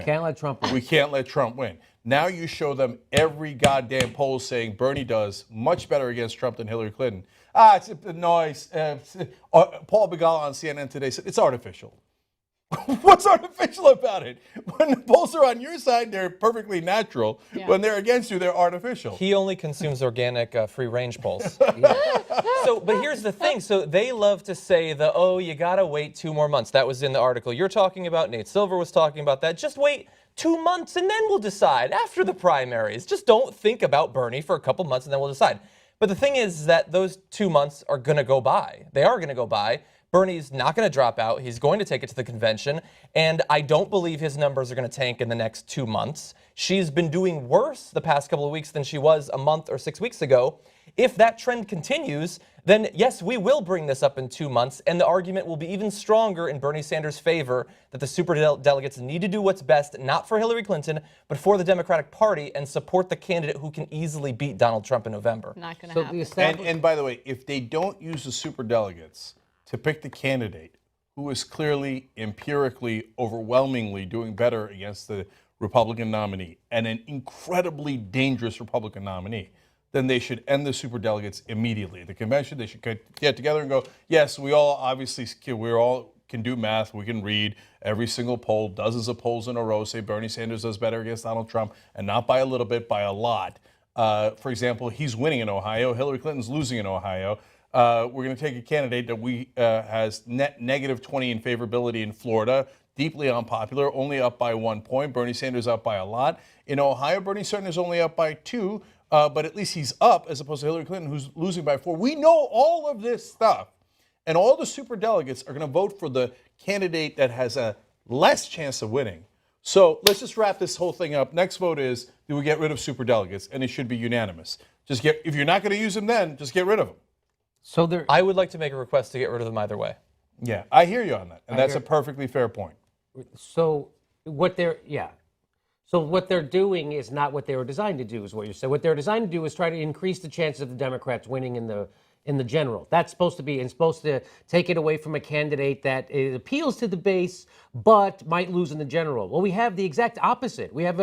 win. Can't let Trump win. We can't let Trump win. Now you show them every goddamn poll saying Bernie does much better against Trump than Hillary Clinton. It's a noise. Paul Begala on CNN today said it's artificial. What's artificial about it? When the polls are on your side, they're perfectly natural. Yeah. When they're against you, they're artificial. He only consumes organic, free-range polls. But here's the thing. So they love to say you got to wait 2 more months. That was in the article you're talking about. Nate Silver was talking about that. Just wait 2 months and then we'll decide after the primaries. Just don't think about Bernie for a couple months and then we'll decide. But the thing is that those 2 months are going to go by. They are going to go by. Bernie's not going to drop out. He's going to take it to the convention. And I don't believe his numbers are going to tank in the next 2 months. She's been doing worse the past couple of weeks than she was a month or 6 weeks ago. If that trend continues, then yes, we will bring this up in 2 months. And the argument will be even stronger in Bernie Sanders' favor that the superdelegates need to do what's best, not for Hillary Clinton, but for the Democratic Party and support the candidate who can easily beat Donald Trump in November. Not going to happen. And by the way, if they don't use the superdelegates to pick the candidate who is clearly, empirically, overwhelmingly doing better against the Republican nominee and an incredibly dangerous Republican nominee, then they should end the superdelegates immediately. The convention, they should get together and go, yes, we all can do math, we can read every single poll, dozens of polls in a row say Bernie Sanders does better against Donald Trump, and not by a little bit, by a lot. For example, he's winning in Ohio, Hillary Clinton's losing in Ohio. We're going to take a candidate that has net -20 in favorability in Florida, deeply unpopular, only up by 1 point. Bernie Sanders up by a lot. In Ohio, Bernie Sanders only up by 2, but at least he's up as opposed to Hillary Clinton, who's losing by 4. We know all of this stuff, and all the superdelegates are going to vote for the candidate that has a less chance of winning. So let's just wrap this whole thing up. Next vote is, do we get rid of superdelegates? And it should be unanimous. If you're not going to use them then, just get rid of them. So I would like to make a request to get rid of them either way. Yeah, I hear you on that, and that's a perfectly fair point. So what they're doing is not what they were designed to do, is what you're saying. What they're designed to do is try to increase the chances of the Democrats winning in the general. That's supposed to take it away from a candidate that appeals to the base but might lose in the general. Well, we have the exact opposite. We have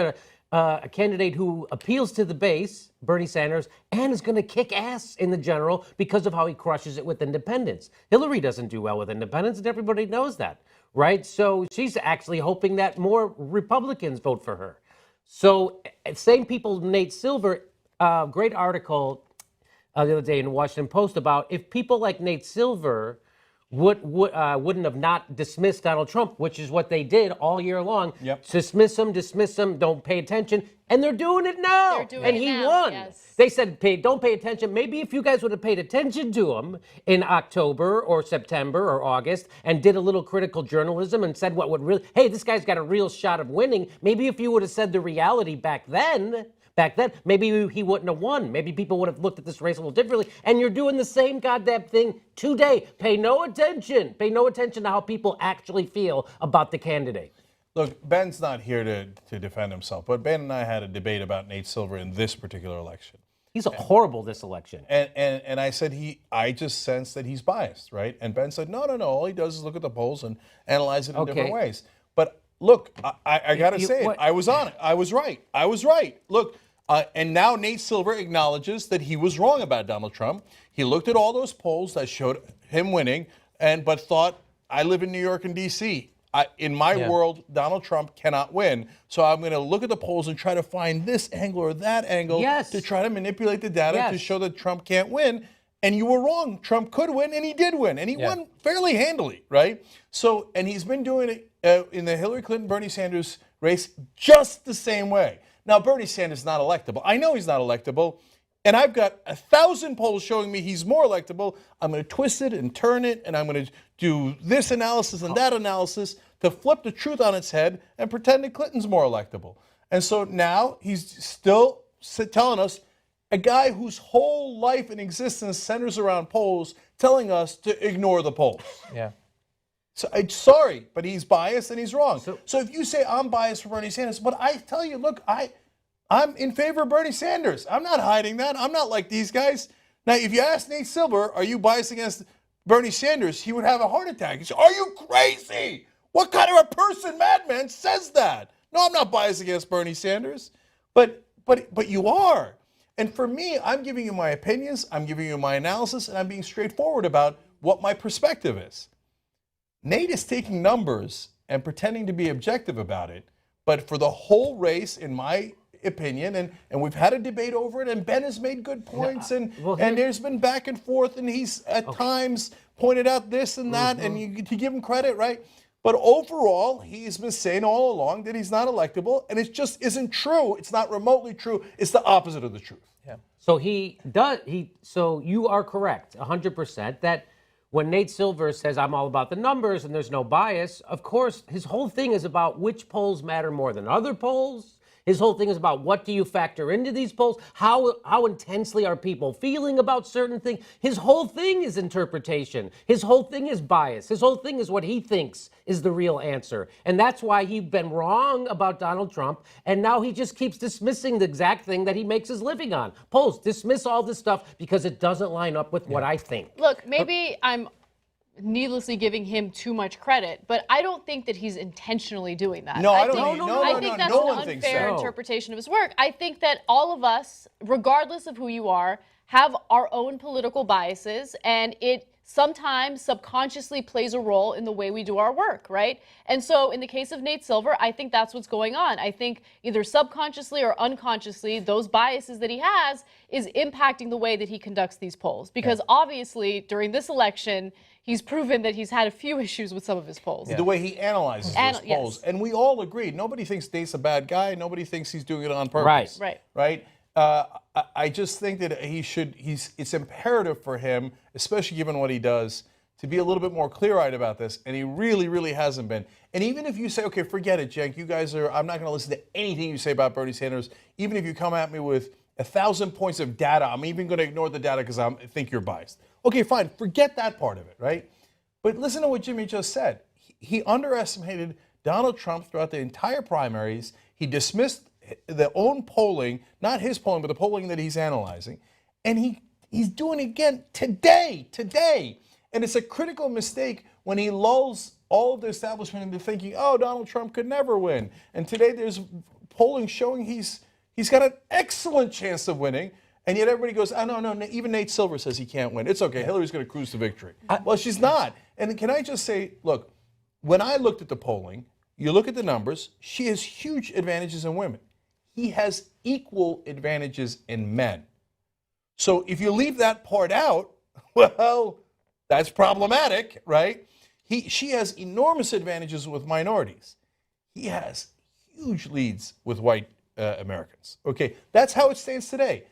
a candidate who appeals to the base, Bernie Sanders, and is going to kick ass in the general because of how he crushes it with independents. Hillary doesn't do well with independents, and everybody knows that, right? So she's actually hoping that more Republicans vote for her. So same people, Nate Silver, great article the other day in the Washington Post about if people like Nate Silver wouldn't have not dismissed Donald Trump, which is what they did all year long. Yep. Dismiss him, don't pay attention. And they're doing it now. And he won. Yes. They said, don't pay attention. Maybe if you guys would have paid attention to him in October or September or August and did a little critical journalism and said what would really, hey, this guy's got a real shot of winning. Maybe if you would have said the reality back then, maybe he wouldn't have won. Maybe people would have looked at this race a little differently. And you're doing the same goddamn thing today. Pay no attention. Pay no attention to how people actually feel about the candidate. Look, Ben's not here to defend himself, but Ben and I had a debate about Nate Silver in this particular election. He's horrible this election. And I said I just sense that he's biased, right? And Ben said, no, all he does is look at the polls and analyze it in different ways. But look, I got to say it. I was on it. I was right. Look, and now Nate Silver acknowledges that he was wrong about Donald Trump. He looked at all those polls that showed him winning, but thought, I live in New York and D.C. In my world, Donald Trump cannot win. So I'm going to look at the polls and try to find this angle or that angle to try to manipulate the data to show that Trump can't win. And you were wrong. Trump could win, and he did win. And he won fairly handily, right? So, and he's been doing it in the Hillary Clinton-Bernie Sanders race just the same way. Now, Bernie Sanders is not electable. I know he's not electable. And I've got 1,000 polls showing me he's more electable. I'm going to twist it and turn it, and I'm going to do this analysis and that analysis to flip the truth on its head and pretend that Clinton's more electable. And so now he's still telling us, a guy whose whole life and existence centers around polls, telling us to ignore the polls. Yeah. So I'm sorry, but he's biased and he's wrong. So if you say I'm biased for Bernie Sanders, but I tell you, look, I'm in favor of Bernie Sanders. I'm not hiding that. I'm not like these guys. Now, if you ask Nate Silver, are you biased against Bernie Sanders, he would have a heart attack. He'd say, are you crazy? What kind of a person, madman, says that? No, I'm not biased against Bernie Sanders, but you are. And for me, I'm giving you my opinions, I'm giving you my analysis, and I'm being straightforward about what my perspective is. Nate is taking numbers and pretending to be objective about it, but for the whole race, in my opinion, and we've had a debate over it, and Ben has made good points, and there's been back and forth, and he's at times pointed out this and that, and you give him credit, right? But overall, he's been saying all along that he's not electable, and it just isn't true. It's not remotely true. It's the opposite of the truth. Yeah. So So you are correct, 100%, that when Nate Silver says I'm all about the numbers and there's no bias, of course, his whole thing is about which polls matter more than other polls. His whole thing is about what do you factor into these polls? How intensely are people feeling about certain things? His whole thing is interpretation. His whole thing is bias. His whole thing is what he thinks is the real answer. And that's why he's been wrong about Donald Trump. And now he just keeps dismissing the exact thing that he makes his living on. Polls, dismiss all this stuff because it doesn't line up with what I think. Look, maybe I'm needlessly giving him too much credit, but I don't think that he's intentionally doing that. No, I think that's an unfair interpretation of his work. I think that all of us, regardless of who you are, have our own political biases, and it sometimes subconsciously plays a role in the way we do our work, right? And so in the case of Nate Silver, I think that's what's going on. I think either subconsciously or unconsciously, those biases that he has is impacting the way that he conducts these polls. Because obviously, during this election, he's proven that he's had a few issues with some of his polls. The way he analyzes those polls. Yes. And we all agree. Nobody thinks Nate's a bad guy. Nobody thinks he's doing it on purpose. Right? I just think that it's imperative for him, especially given what he does, to be a little bit more clear-eyed about this, and he really, really hasn't been. And even if you say, okay, forget it, Cenk, I'm not going to listen to anything you say about Bernie Sanders, even if you come at me with 1,000 points of data, I'm even going to ignore the data because I think you're biased. Okay, fine, forget that part of it, right? But listen to what Jimmy just said. He underestimated Donald Trump throughout the entire primaries. He dismissed the own polling, not his polling, but the polling that he's analyzing. And he's doing it again today. And it's a critical mistake when he lulls all of the establishment into thinking, oh, Donald Trump could never win. And today there's polling showing he's got an excellent chance of winning. And yet everybody goes, oh, no, even Nate Silver says he can't win. It's okay, Hillary's going to cruise to victory. Well, she's not. And can I just say, look, when I looked at the polling, you look at the numbers, she has huge advantages in women. He has equal advantages in men. So if you leave that part out, well, that's problematic, right? She has enormous advantages with minorities. He has huge leads with white Americans. Okay, that's how it stands today.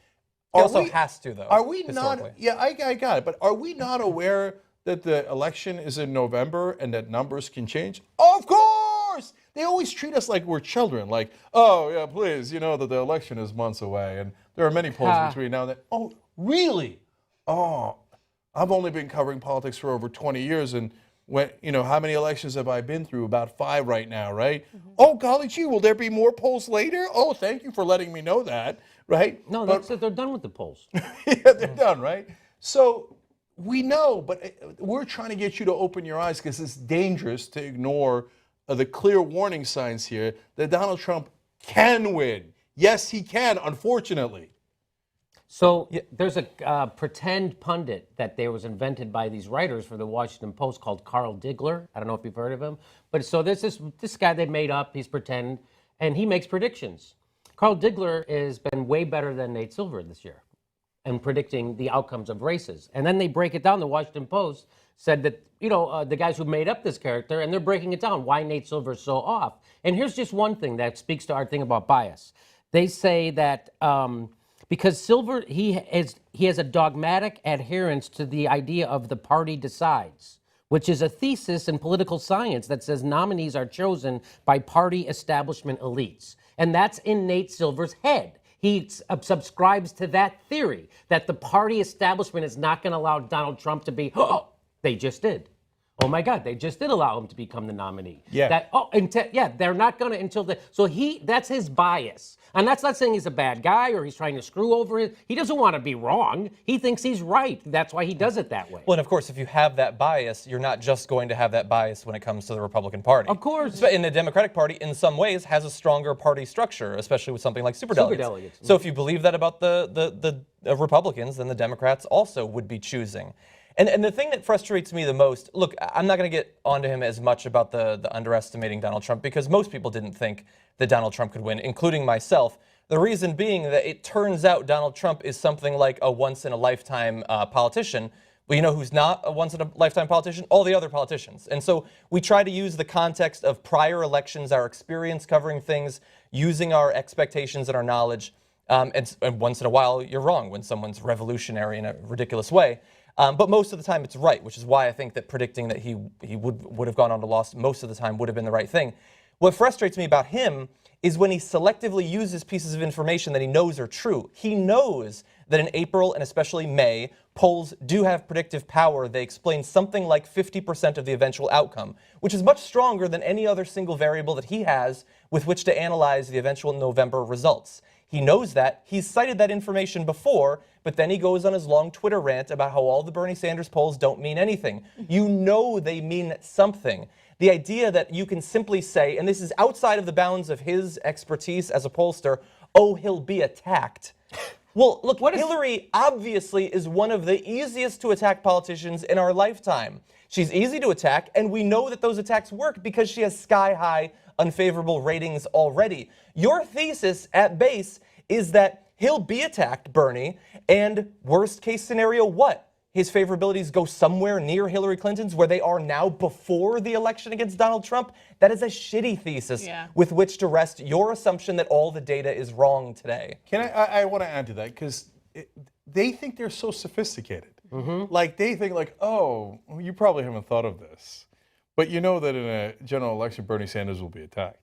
He also has to, though. Are we not? Yeah, I got it. But are we not aware that the election is in November and that numbers can change? Of course! They always treat us like we're children. Like, oh, yeah, please, you know that the election is months away. And there are many polls between now and then. Oh, really? Oh, I've only been covering politics for over 20 years. And how many elections have I been through? About 5 right now, right? Mm-hmm. Oh, golly gee, will there be more polls later? Oh, thank you for letting me know that, right? No, that's it. They're done with the polls. Yeah, they're done, right? So we know, but we're trying to get you to open your eyes because it's dangerous to ignore the clear warning signs here that Donald Trump can win. Yes, he can, unfortunately. So there's a pretend pundit that was invented by these writers for the Washington Post called Carl Diggler. I don't know if you've heard of him. But so there's this guy they made up, he's pretend, and he makes predictions. Carl Diggler has been way better than Nate Silver this year in predicting the outcomes of races. And then they break it down. The Washington Post said that, the guys who made up this character, and they're breaking it down, why Nate Silver is so off. And here's just one thing that speaks to our thing about bias. They say that because Silver, he has a dogmatic adherence to the idea of the party decides, which is a thesis in political science that says nominees are chosen by party establishment elites. And that's in Nate Silver's head. He subscribes to that theory, that the party establishment is not going to allow Donald Trump to be, oh, they just did. oh my God, they just did allow him to become the nominee. Yeah. They're not going to until the. So that's his bias. And that's not saying he's a bad guy or he's trying to screw over it. He doesn't want to be wrong. He thinks he's right. That's why he does it that way. Well, and of course, if you have that bias, you're not just going to have that bias when it comes to the Republican Party. Of course. But in the Democratic Party, in some ways, has a stronger party structure, especially with something like superdelegates. So if you believe that about the Republicans, then the Democrats also would be choosing. And the thing that frustrates me the most, look, I'm not going to get onto him as much about the underestimating Donald Trump, because most people didn't think that Donald Trump could win, including myself. The reason being that it turns out Donald Trump is something like a once-in-a-lifetime politician. Well, you know who's not a once-in-a-lifetime politician? All the other politicians. And so we try to use the context of prior elections, our experience covering things, using our expectations and our knowledge. And once in a while, you're wrong when someone's revolutionary in a ridiculous way. But most of the time, it's right, which is why I think that predicting that he would have gone on to loss most of the time would have been the right thing. What frustrates me about him is when he selectively uses pieces of information that he knows are true. He knows that in April and especially May, polls do have predictive power. They explain something like 50% of the eventual outcome, which is much stronger than any other single variable that he has with which to analyze the eventual November results. He knows that. He's cited that information before, but then he goes on his long Twitter rant about how all the Bernie Sanders polls don't mean anything. You know they mean something. The idea that you can simply say, and this is outside of the bounds of his expertise as a pollster, oh, he'll be attacked. Well, look, Hillary obviously is one of the easiest to attack politicians in our lifetime. She's easy to attack, and we know that those attacks work because she has sky-high unfavorable ratings already. Your thesis at base is that he'll be attacked, Bernie, and worst case scenario, what? His favorabilities go somewhere near Hillary Clinton's where they are now before the election against Donald Trump? That is a shitty thesis with which to rest your assumption that all the data is wrong today. I want to add to that, because they think they're so sophisticated. Like, they think like, oh, you probably haven't thought of this, but you know that in a general election, Bernie Sanders will be attacked.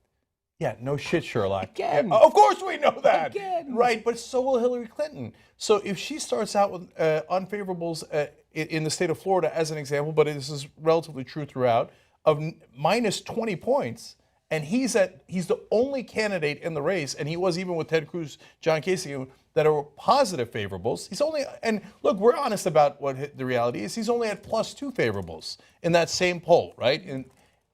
Yeah, no shit, Sherlock. Again. Yeah, of course we know that. Again. Right, but so will Hillary Clinton. So if she starts out with unfavorables in the state of Florida, as an example, but this is relatively true throughout, of minus 20 points, and he's the only candidate in the race, and he was even with Ted Cruz, John Kasich, that are positive favorables. He's only, and look, we're honest about what the reality is. He's only at +2 favorables in that same poll, right?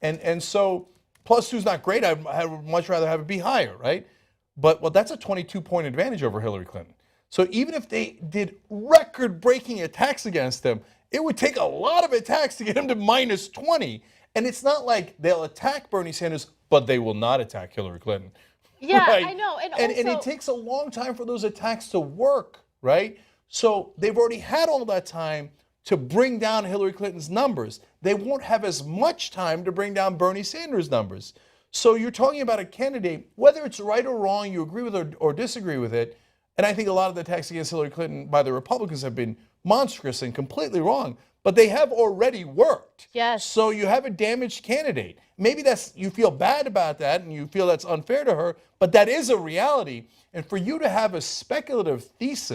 And so +2 is not great. I would much rather have it be higher, right? But well, that's a 22-point advantage over Hillary Clinton. So even if they did record-breaking attacks against him, it would take a lot of attacks to get him to minus 20. And it's not like they'll attack Bernie Sanders, but they will not attack Hillary Clinton. Yeah, right? I know. And it takes a long time for those attacks to work, right? So they've already had all that time to bring down Hillary Clinton's numbers. They won't have as much time to bring down Bernie Sanders' numbers. So you're talking about a candidate, whether it's right or wrong, you agree with it or disagree with it. And I think a lot of the attacks against Hillary Clinton by the Republicans have been monstrous and completely wrong, but they have already worked. Yes. So you have a damaged candidate. Maybe you feel bad about that and you feel that's unfair to her, but that is a reality. And for you to have a speculative thesis